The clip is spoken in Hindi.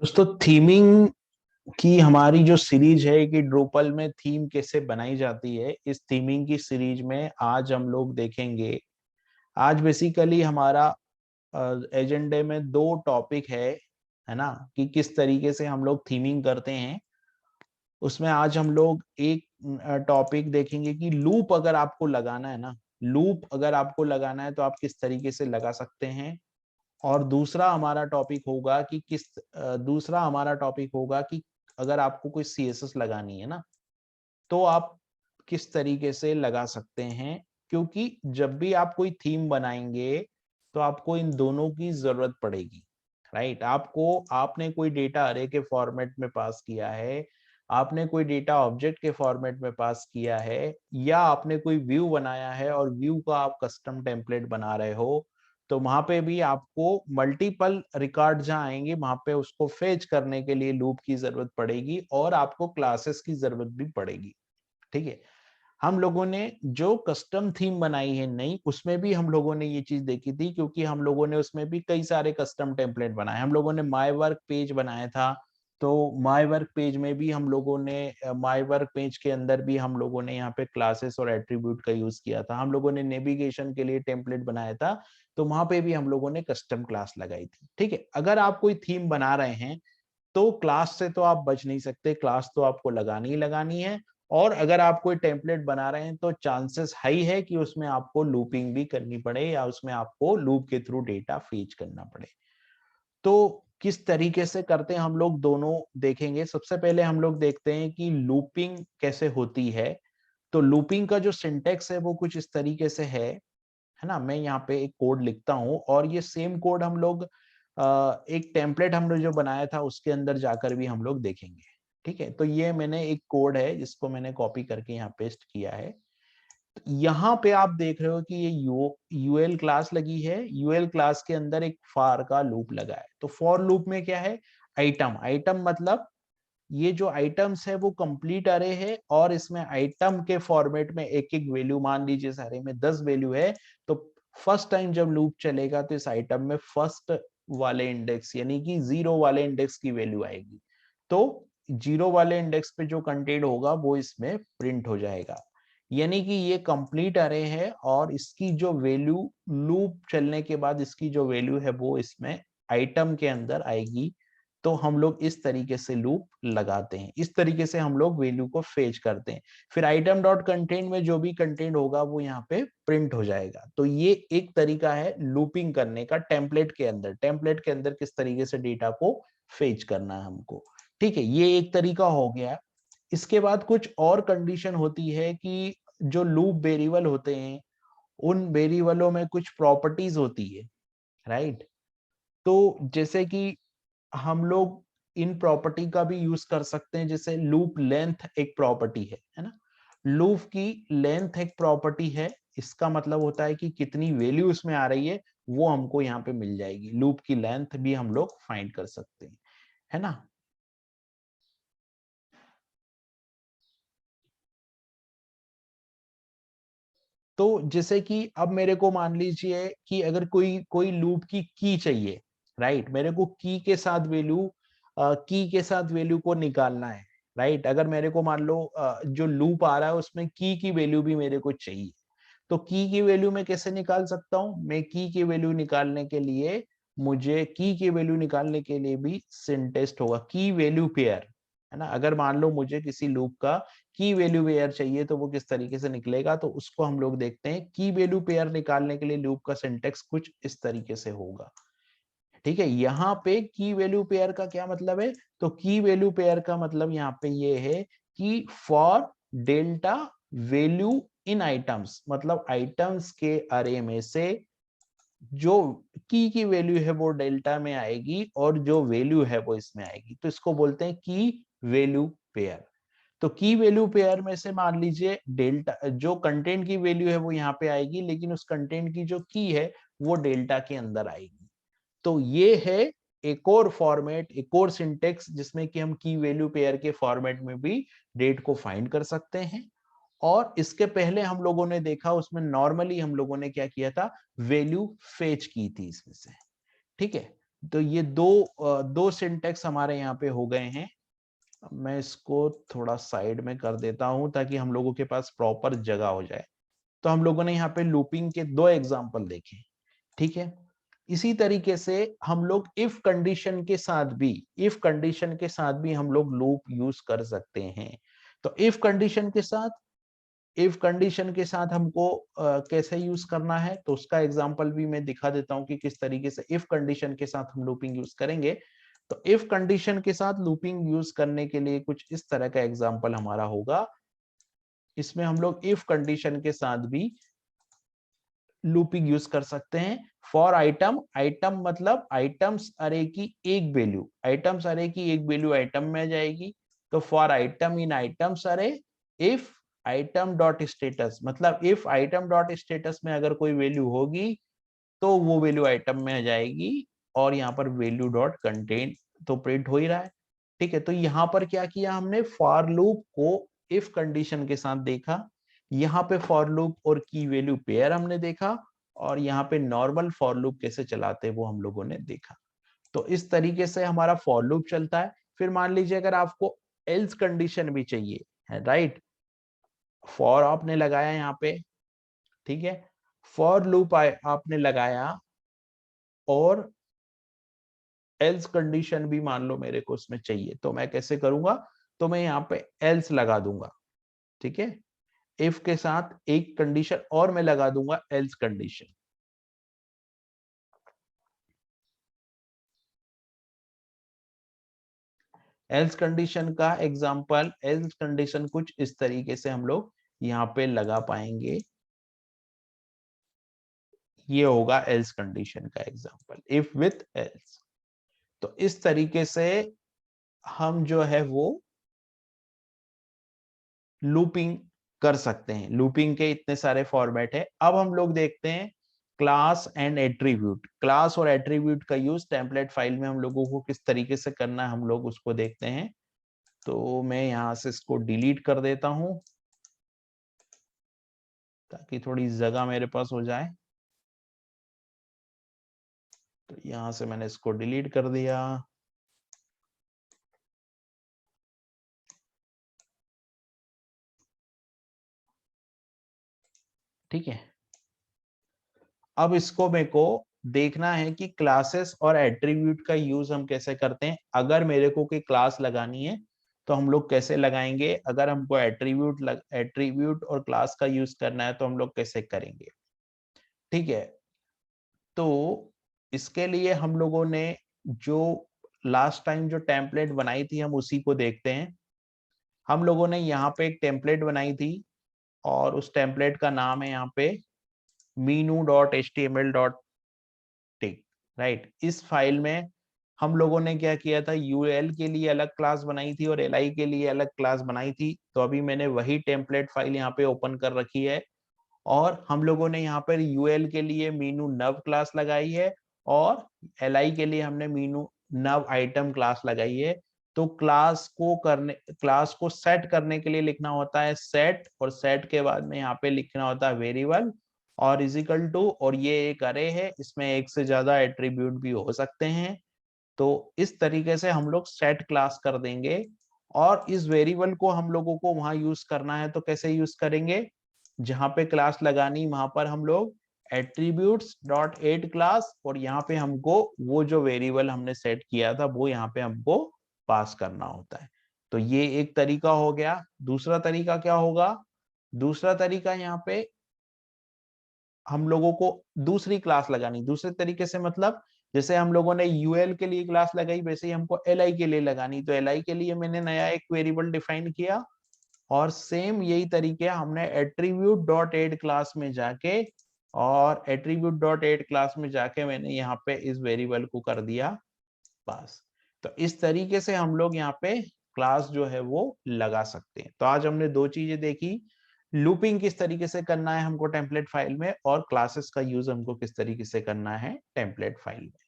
दोस्तों थीमिंग की हमारी जो सीरीज है कि ड्रूपल में थीम कैसे बनाई जाती है, इस थीमिंग की सीरीज में आज हम लोग देखेंगे। आज बेसिकली हमारा एजेंडे में दो टॉपिक है ना, कि किस तरीके से हम लोग थीमिंग करते हैं। उसमें आज हम लोग एक टॉपिक देखेंगे कि लूप अगर आपको लगाना है ना, लूप अगर आपको लगाना है तो आप किस तरीके से लगा सकते हैं। और दूसरा हमारा टॉपिक होगा कि अगर आपको कोई सीएसएस लगानी है ना, तो आप किस तरीके से लगा सकते हैं। क्योंकि जब भी आप कोई थीम बनाएंगे तो आपको इन दोनों की जरूरत पड़ेगी। राइट, आपने कोई डेटा अरे के फॉर्मेट में पास किया है, आपने कोई डेटा ऑब्जेक्ट के फॉर्मेट में पास किया है, या आपने कोई व्यू बनाया है और व्यू का आप कस्टम टेम्पलेट बना रहे हो, तो वहां पे भी आपको मल्टीपल रिकॉर्ड जहां आएंगे वहां पे उसको फेच करने के लिए लूप की जरूरत पड़ेगी और आपको क्लासेस की जरूरत भी पड़ेगी। ठीक है। हम लोगों ने जो कस्टम थीम बनाई है नई, उसमें भी हम लोगों ने ये चीज देखी थी, क्योंकि हम लोगों ने उसमें भी कई सारे कस्टम टेम्पलेट बनाए। हम लोगों ने माई वर्क पेज बनाया था, तो माई वर्क पेज में भी हम लोगों ने माई वर्क पेज के अंदर भी हम लोगों ने यहाँ पे क्लासेस और एट्रीब्यूट का यूज किया था। हम लोगों ने नेविगेशन के लिए टेम्पलेट बनाया था, तो वहां पे भी हम लोगों ने कस्टम क्लास लगाई थी। ठीक है, अगर आप कोई थीम बना रहे हैं तो क्लास से तो आप बच नहीं सकते, क्लास तो आपको लगानी ही लगानी है। और अगर आप कोई टेम्पलेट बना रहे हैं तो चांसेस हाई है कि उसमें आपको लूपिंग भी करनी पड़े या उसमें आपको लूप के थ्रू डेटा फीच करना पड़े। तो किस तरीके से करते हैं हम लोग दोनों देखेंगे। सबसे पहले हम लोग देखते हैं कि लूपिंग कैसे होती है। तो लूपिंग का जो सिंटेक्स है वो कुछ इस तरीके से है ना। मैं यहाँ पे एक कोड लिखता हूँ और ये सेम कोड हम लोग एक टेम्पलेट हमने जो बनाया था उसके अंदर जाकर भी हम लोग देखेंगे। ठीक है, तो ये मैंने एक कोड है जिसको मैंने कॉपी करके यहाँ पेस्ट किया है। तो यहाँ पे आप देख रहे हो कि ये यूएल क्लास लगी है, यूएल क्लास के अंदर एक फॉर का लूप लगा है। तो फॉर लूप में क्या है, आइटम आइटम मतलब ये जो आइटम्स है वो कंप्लीट अरे है, और इसमें आइटम के फॉर्मेट में एक एक वैल्यू, मान लीजिए इस अरे में 10 वैल्यू है, तो फर्स्ट टाइम जब लूप चलेगा तो इस आइटम में फर्स्ट वाले इंडेक्स यानी कि जीरो वाले इंडेक्स की वैल्यू आएगी। तो जीरो वाले इंडेक्स पे जो कंटेंट होगा वो इसमें प्रिंट हो जाएगा। यानी कि ये कंप्लीट अरे है और इसकी जो वैल्यू लूप चलने के बाद इसकी जो वैल्यू है वो इसमें आइटम के अंदर आएगी। तो हम लोग इस तरीके से लूप लगाते हैं, इस तरीके से हम लोग वैल्यू को फेच करते हैं। फिर आइटम डॉट कंटेंट में जो भी कंटेंट होगा वो यहाँ पे प्रिंट हो जाएगा। तो ये एक तरीका है लूपिंग करने का टेम्पलेट के अंदर। टेम्पलेट के अंदर किस तरीके से डेटा को फेच करना है हमको। ठीक है, ये एक तरीका हो गया। इसके बाद कुछ और कंडीशन होती है कि जो लूप वेरिएबल होते हैं उन वेरिएबलों में कुछ प्रॉपर्टीज होती है। राइट, तो जैसे कि हम लोग इन प्रॉपर्टी का भी यूज कर सकते हैं। जैसे लूप लेंथ एक प्रॉपर्टी है ना। लूप की लेंथ एक प्रॉपर्टी है, इसका मतलब होता है कि कितनी वैल्यू उसमें आ रही है वो हमको यहाँ पे मिल जाएगी। लूप की लेंथ भी हम लोग फाइंड कर सकते हैं, है ना। तो जैसे कि अब मेरे को मान लीजिए कि अगर कोई कोई लूप की चाहिए। राइट, मेरे को की के साथ वैल्यू को निकालना है। राइट, अगर मेरे को मान लो जो लूप आ रहा है उसमें की वैल्यू भी मेरे को चाहिए। तो की वैल्यू मैं कैसे निकाल सकता हूँ, मैं की वैल्यू निकालने के लिए मुझे की वैल्यू निकालने के लिए भी सिंटेक्स होगा, की वैल्यू पेयर, है ना। अगर मान लो मुझे किसी लूप का की वैल्यू पेयर चाहिए तो वो किस तरीके से निकलेगा, तो उसको हम लोग देखते हैं। की वैल्यू पेयर निकालने के लिए लूप का सिंटेक्स कुछ इस तरीके से होगा। ठीक है, यहाँ पे की वैल्यू पेयर का क्या मतलब है, तो की वैल्यू पेयर का मतलब यहाँ पे ये है कि for delta value in items, मतलब आइटम्स के अरे में से जो की वैल्यू है वो डेल्टा में आएगी और जो वैल्यू है वो इसमें आएगी। तो इसको बोलते हैं की वैल्यू पेयर। तो की वैल्यू पेयर में से मान लीजिए डेल्टा जो कंटेंट की वैल्यू है वो यहाँ पे आएगी, लेकिन उस कंटेंट की जो की है वो डेल्टा के अंदर आएगी। तो ये है एक और फॉर्मेट, एक और सिंटेक्स जिसमें कि हम की वैल्यू पेयर के फॉर्मेट में भी डेट को फाइंड कर सकते हैं। और इसके पहले हम लोगों ने देखा उसमें नॉर्मली हम लोगों ने क्या किया था, वैल्यू फेच की थी इसमें से। ठीक है, तो ये दो सिंटेक्स हमारे यहाँ पे हो गए हैं। मैं इसको थोड़ा साइड में कर देता हूं ताकि हम लोगों के पास प्रॉपर जगह हो जाए। तो हम लोगों ने यहाँ पे लूपिंग के 2 एग्जाम्पल देखे, ठीक है। इसी तरीके से हम लोग इफ कंडीशन के साथ भी हम लोग लूप यूज कर सकते हैं। तो इफ कंडीशन के साथ हमको कैसे यूज करना है, तो उसका एग्जांपल भी मैं दिखा देता हूं कि किस तरीके से इफ कंडीशन के साथ हम लूपिंग यूज करेंगे। तो इफ कंडीशन के साथ लूपिंग यूज करने के लिए कुछ इस तरह का एग्जांपल हमारा होगा। इसमें हम लोग इफ कंडीशन के साथ भी लूपिंग यूज कर सकते हैं। फॉर आइटम मतलब आइटम्स अरे की एक वैल्यू, आइटम में आ जाएगी। तो फॉर आइटम इन आइटम्स अरे इफ आइटम डॉट स्टेटस, मतलब इफ आइटम डॉट स्टेटस में अगर कोई वैल्यू होगी तो वो वैल्यू आइटम में आ जाएगी। और यहाँ पर वैल्यू डॉट कंटेंट तो प्रिंट हो ही रहा है, ठीक है। तो यहाँ पर क्या किया हमने, फॉर लूप को इफ कंडीशन के साथ देखा। यहाँ पे फॉर लूप और की वैल्यू पेयर हमने देखा। और यहाँ पे नॉर्मल फॉर लूप कैसे चलाते वो हम लोगों ने देखा। तो इस तरीके से हमारा फॉर लूप चलता है। फिर मान लीजिए अगर आपको एल्स कंडीशन भी चाहिए है, राइट। फॉर आपने लगाया यहाँ पे, ठीक है। फॉर लूप आपने लगाया और एल्स कंडीशन भी मान लो मेरे को उसमें चाहिए, तो मैं कैसे करूंगा, तो मैं यहाँ पे एल्स लगा दूंगा, ठीक है। इफ के साथ एक कंडीशन और मैं लगा दूंगा एल्स कंडीशन। एल्स कंडीशन का एग्जांपल, एल्स कंडीशन कुछ इस तरीके से हम लोग यहाँ पे लगा पाएंगे। ये होगा एल्स कंडीशन का एग्जांपल, इफ विथ एल्स। तो इस तरीके से हम जो है वो लूपिंग कर सकते हैं। लूपिंग के इतने सारे फॉर्मेट है। अब हम लोग देखते हैं क्लास एंड एट्रीब्यूट। क्लास और एट्रीब्यूट का यूज टेम्पलेट फाइल में हम लोगों को किस तरीके से करना है, हम लोग उसको देखते हैं। तो मैं यहां से इसको डिलीट कर देता हूं ताकि थोड़ी जगह मेरे पास हो जाए। तो यहां से मैंने इसको डिलीट कर दिया। ठीक है। अब इसको मेरे को देखना है कि क्लासेस और एट्रीब्यूट का यूज हम कैसे करते हैं। अगर मेरे को कोई क्लास लगानी है तो हम लोग कैसे लगाएंगे, अगर हमको एट्रीब्यूट और क्लास का यूज करना है तो हम लोग कैसे करेंगे, ठीक है। तो इसके लिए हम लोगों ने जो लास्ट टाइम जो टेम्पलेट बनाई थी हम उसी को देखते हैं। हम लोगों ने यहाँ पे एक टेम्पलेट बनाई थी और उस टेम्पलेट का नाम है यहाँ पे menu.html.tick, राइट। इस फाइल में हम लोगों ने क्या किया था, यूएल के लिए अलग क्लास बनाई थी और एलआई के लिए अलग क्लास बनाई थी। तो अभी मैंने वही टेम्पलेट फाइल यहाँ पे ओपन कर रखी है और हम लोगों ने यहाँ पर यूएल के लिए मीनू नव क्लास लगाई है और एलआई के लिए हमने मीनू नव आइटम क्लास लगाई है। तो क्लास को सेट करने के लिए लिखना होता है सेट, और सेट के बाद में यहाँ पे लिखना होता है वेरिएबल और इजिकल टू, और ये एक अरे है, इसमें एक से ज्यादा एट्रीब्यूट भी हो सकते हैं। तो इस तरीके से हम लोग सेट क्लास कर देंगे। और इस वेरिएबल को हम लोगों को वहां यूज करना है, तो कैसे यूज करेंगे, जहां पे क्लास लगानी वहां पर हम लोग एट्रीब्यूट्स डॉट एड क्लास, और यहाँ पे हमको वो जो वेरिएबल हमने सेट किया था वो यहाँ पे हमको पास करना होता है। तो ये एक तरीका हो गया। दूसरा तरीका क्या होगा, दूसरा तरीका यहाँ पे हम लोगों को दूसरी क्लास लगानी, दूसरे तरीके से मतलब जैसे हम लोगों ने यूएल के लिए क्लास लगाई वैसे ही हमको एलआई के लिए लगानी। तो एलआई के लिए मैंने नया एक वेरिएबल डिफाइन किया और सेम यही तरीके हमने एट्रीब्यूट डॉट एड क्लास में जाके मैंने यहाँ पे इस वेरिएबल को कर दिया पास। तो इस तरीके से हम लोग यहाँ पे क्लास जो है वो लगा सकते हैं। तो आज हमने दो चीजें देखी, लूपिंग किस तरीके से करना है हमको टेम्पलेट फाइल में, और क्लासेस का यूज हमको किस तरीके से करना है टेम्पलेट फाइल में।